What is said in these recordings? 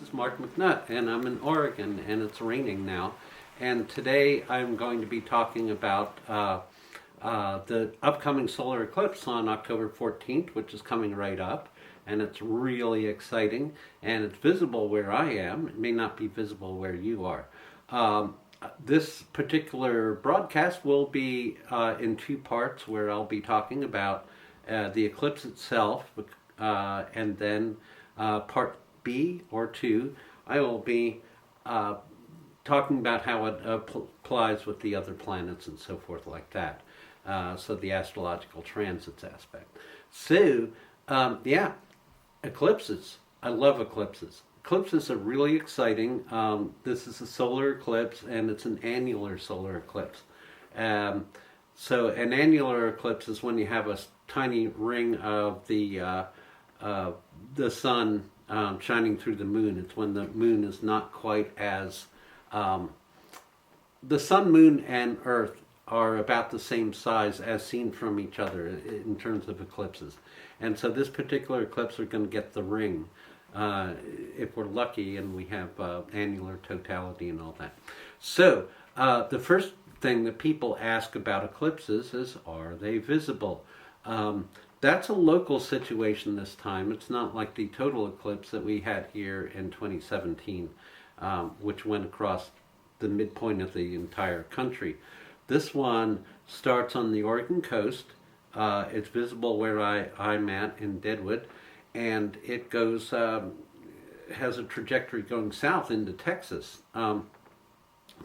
is Mark McNutt, and I'm in Oregon, and it's raining now. And today I'm going to be talking about the upcoming solar eclipse on October 14th, which is coming right up. And it's really exciting, and it's visible where I am. It may not be visible where you are. This particular broadcast will be in two parts, where I'll be talking about the eclipse itself, and then part B or two, I will be talking about how it applies with the other planets and so forth like that. So the astrological transits aspect. So, yeah. Eclipses. I love eclipses. Eclipses are really exciting. This is a solar eclipse, and it's an annular solar eclipse. So an annular eclipse is when you have a tiny ring of the sun shining through the moon. It's when the moon is not quite as... the sun, moon, and earth are about the same size as seen from each other in terms of eclipses. And so this particular eclipse, we're going to get the ring if we're lucky and we have annular totality and all that. So the first thing that people ask about eclipses is, are they visible? That's a local situation this time. It's not like the total eclipse that we had here in 2017, which went across the midpoint of the entire country. This one starts on the Oregon coast. It's visible where I'm at in Deadwood, and it goes has a trajectory going south into Texas.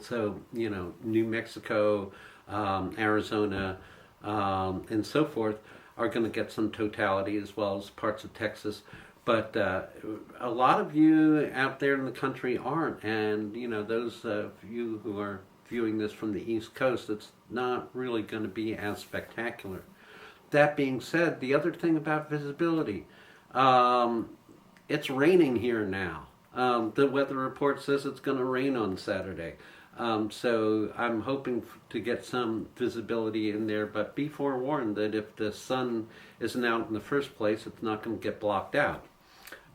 So, you know, New Mexico, Arizona, and so forth are going to get some totality, as well as parts of Texas. But a lot of you out there in the country aren't, and you know, those of you who are viewing this from the East Coast, it's not really going to be as spectacular. That being said, the other thing about visibility, it's raining here now. The weather report says it's going to rain on Saturday. So I'm hoping to get some visibility in there, but be forewarned that if the sun isn't out in the first place, it's not going to get blocked out.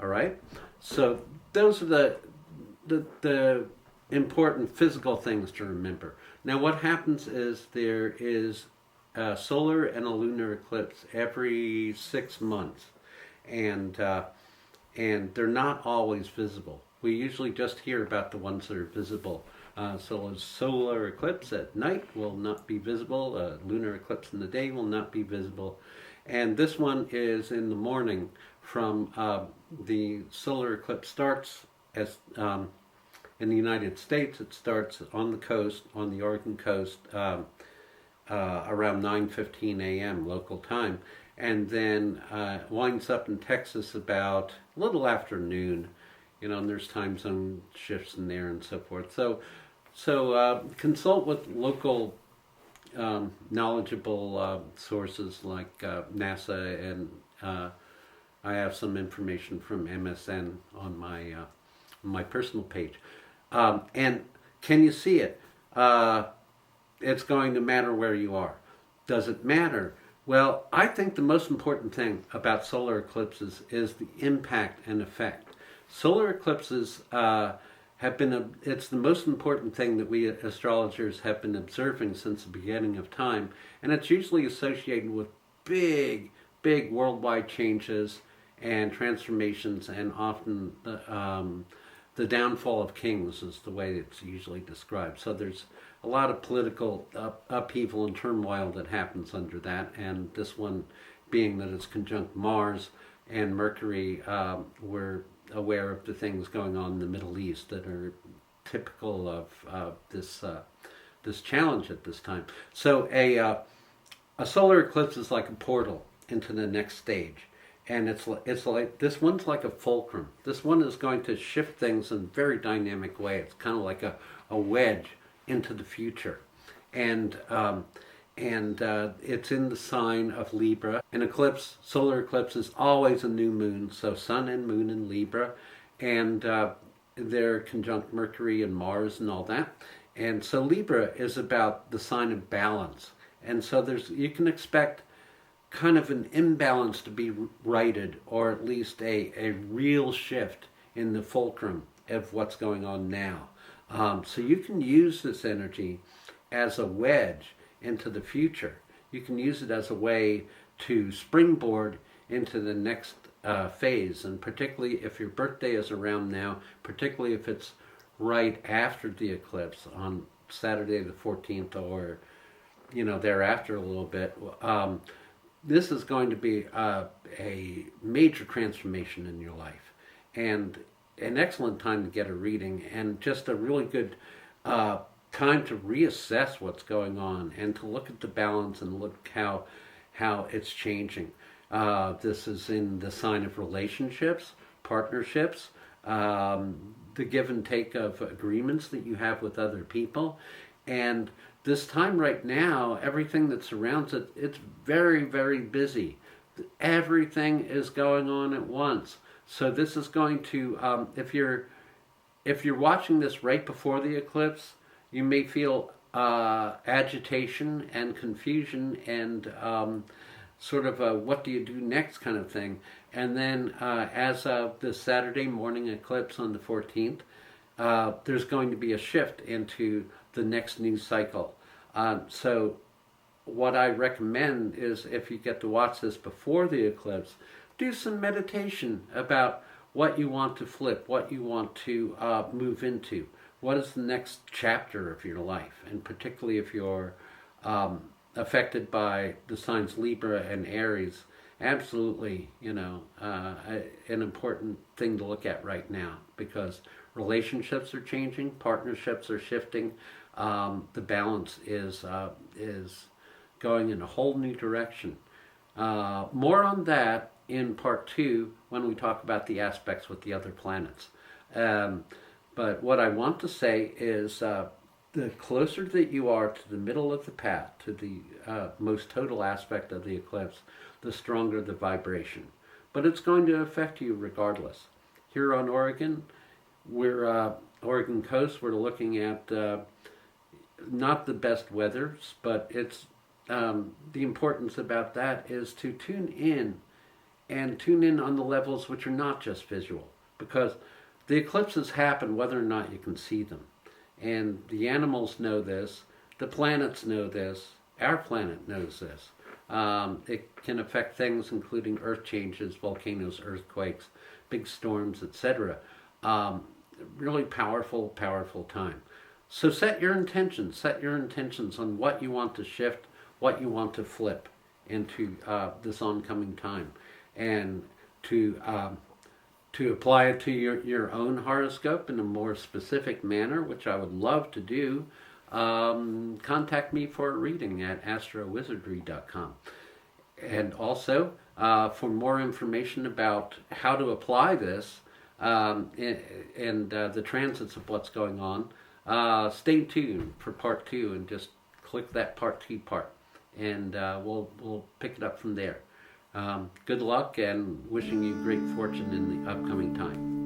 All right? So those are the important physical things to remember. Now what happens is there is a solar and a lunar eclipse every 6 months, and they're not always visible. We usually just hear about the ones that are visible. So a solar eclipse at night will not be visible. A lunar eclipse in the day will not be visible. And this one is in the morning from the solar eclipse starts as in the United States. It starts on the coast, on the Oregon coast, around 9:15 a.m. local time, and then winds up in Texas about a little after noon. You know, and there's time zone shifts in there and so forth. So consult with local knowledgeable sources like NASA, and I have some information from MSN on my personal page. And can you see it? It's going to matter where you are. Does it matter? Well, I think the most important thing about solar eclipses is the impact and effect. Solar eclipses it's the most important thing that we astrologers have been observing since the beginning of time, and it's usually associated with big worldwide changes and transformations, and often the downfall of kings is the way it's usually described. So there's a lot of political upheaval and turmoil that happens under that, and this one being that it's conjunct Mars and Mercury, we're aware of the things going on in the Middle East that are typical of this challenge at this time. So a solar eclipse is like a portal into the next stage. And it's like, this one's like a fulcrum. This one is going to shift things in a very dynamic way. It's kind of like a wedge into the future. And it's in the sign of Libra. An eclipse, solar eclipse, is always a new moon. So sun and moon in Libra. And they're conjunct Mercury and Mars and all that. And so Libra is about the sign of balance. And so you can expect kind of an imbalance to be righted, or at least a real shift in the fulcrum of what's going on now. So you can use this energy as a wedge into the future. You can use it as a way to springboard into the next phase, and particularly if your birthday is around now, particularly if it's right after the eclipse on Saturday the 14th, or thereafter a little bit. This is going to be a major transformation in your life, and an excellent time to get a reading, and just a really good time to reassess what's going on and to look at the balance and look how it's changing. This is in the sign of relationships, partnerships, the give and take of agreements that you have with other people. And this time right now, everything that surrounds it, it's very, very busy. Everything is going on at once. So this is going to, if you're watching this right before the eclipse, you may feel agitation and confusion and sort of a what do you do next kind of thing. And then as of the Saturday morning eclipse on the 14th, there's going to be a shift into the next news cycle. So what I recommend is, if you get to watch this before the eclipse, do some meditation about what you want to flip, what you want to move into. What is the next chapter of your life? And particularly if you're affected by the signs Libra and Aries, absolutely, an important thing to look at right now, because relationships are changing, partnerships are shifting, the balance is going in a whole new direction. More on that in part 2 when we talk about the aspects with the other planets. But what I want to say is the closer that you are to the middle of the path, to the most total aspect of the eclipse, the stronger the vibration. But it's going to affect you regardless. Here on Oregon, we're Oregon coast, we're looking at not the best weathers, but it's the importance about that is to tune in, and tune in on the levels which are not just visual, because the eclipses happen whether or not you can see them. And the animals know this, the planets know this, our planet knows this. It can affect things including earth changes, volcanoes, earthquakes, big storms, etc. Really powerful, powerful time. So set your intentions on what you want to shift, what you want to flip into this oncoming time, and to apply it to your own horoscope in a more specific manner, which I would love to do. Contact me for a reading at astrowizardry.com. And also, for more information about how to apply this and the transits of what's going on, stay tuned for part 2 and just click that part 2 part, and we'll pick it up from there. Good luck, and wishing you great fortune in the upcoming time.